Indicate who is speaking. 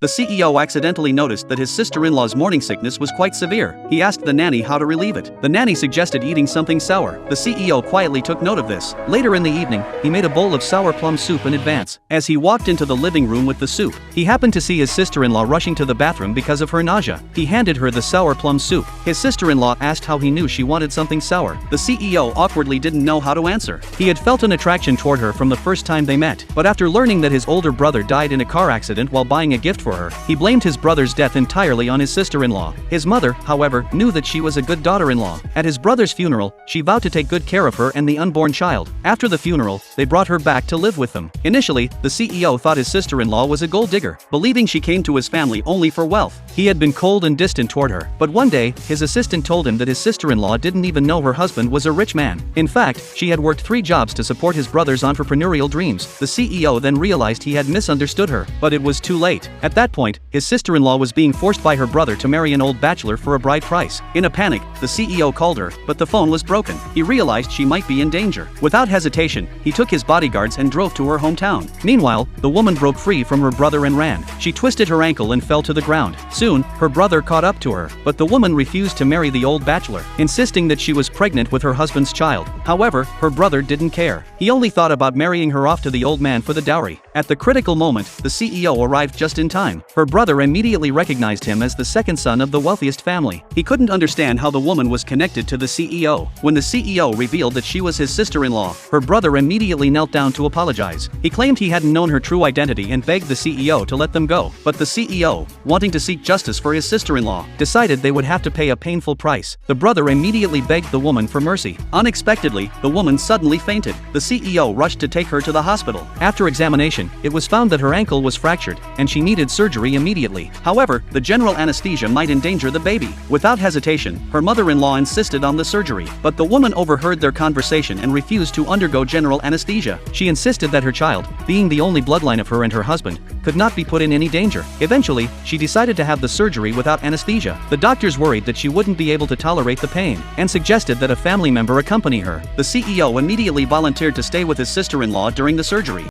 Speaker 1: The CEO accidentally noticed that his sister-in-law's morning sickness was quite severe. He asked the nanny how to relieve it. The nanny suggested eating something sour. The CEO quietly took note of this. Later in the evening, he made a bowl of sour plum soup in advance. As he walked into the living room with the soup, he happened to see his sister-in-law rushing to the bathroom because of her nausea. He handed her the sour plum soup. His sister-in-law asked how he knew she wanted something sour. The CEO awkwardly didn't know how to answer. He had felt an attraction toward her from the first time they met, but after learning that his older brother died in a car accident while buying a gift for her, he blamed his brother's death entirely on his sister-in-law. His mother, however, knew that she was a good daughter-in-law. At his brother's funeral, she vowed to take good care of her and the unborn child. After the funeral, they brought her back to live with them. Initially, the CEO thought his sister-in-law was a gold digger, believing she came to his family only for wealth. He had been cold and distant toward her, but one day, his assistant told him that his sister-in-law didn't even know her husband was a rich man. In fact, she had worked 3 jobs to support his brother's entrepreneurial dreams. The CEO then realized he had misunderstood her, but it was too late. At that point, his sister-in-law was being forced by her brother to marry an old bachelor for a bride price. In a panic, the CEO called her, but the phone was broken. He realized she might be in danger. Without hesitation, he took his bodyguards and drove to her hometown. Meanwhile, the woman broke free from her brother and ran. She twisted her ankle and fell to the ground. Soon, her brother caught up to her, but the woman refused to marry the old bachelor, insisting that she was pregnant with her husband's child. However, her brother didn't care. He only thought about marrying her off to the old man for the dowry. At the critical moment, the CEO arrived just in time. Her brother immediately recognized him as the second son of the wealthiest family. He couldn't understand how the woman was connected to the CEO. When the CEO revealed that she was his sister-in-law, her brother immediately knelt down to apologize. He claimed he hadn't known her true identity and begged the CEO to let them go. But the CEO, wanting to seek justice for his sister-in-law, decided they would have to pay a painful price. The brother immediately begged the woman for mercy. Unexpectedly, the woman suddenly fainted. The CEO rushed to take her to the hospital. After examination, it was found that her ankle was fractured, and she needed surgery immediately. However, the general anesthesia might endanger the baby. Without hesitation, her mother-in-law insisted on the surgery, but the woman overheard their conversation and refused to undergo general anesthesia. She insisted that her child, being the only bloodline of her and her husband, could not be put in any danger. Eventually, she decided to have the surgery without anesthesia. The doctors worried that she wouldn't be able to tolerate the pain, and suggested that a family member accompany her. The CEO immediately volunteered to stay with his sister-in-law during the surgery.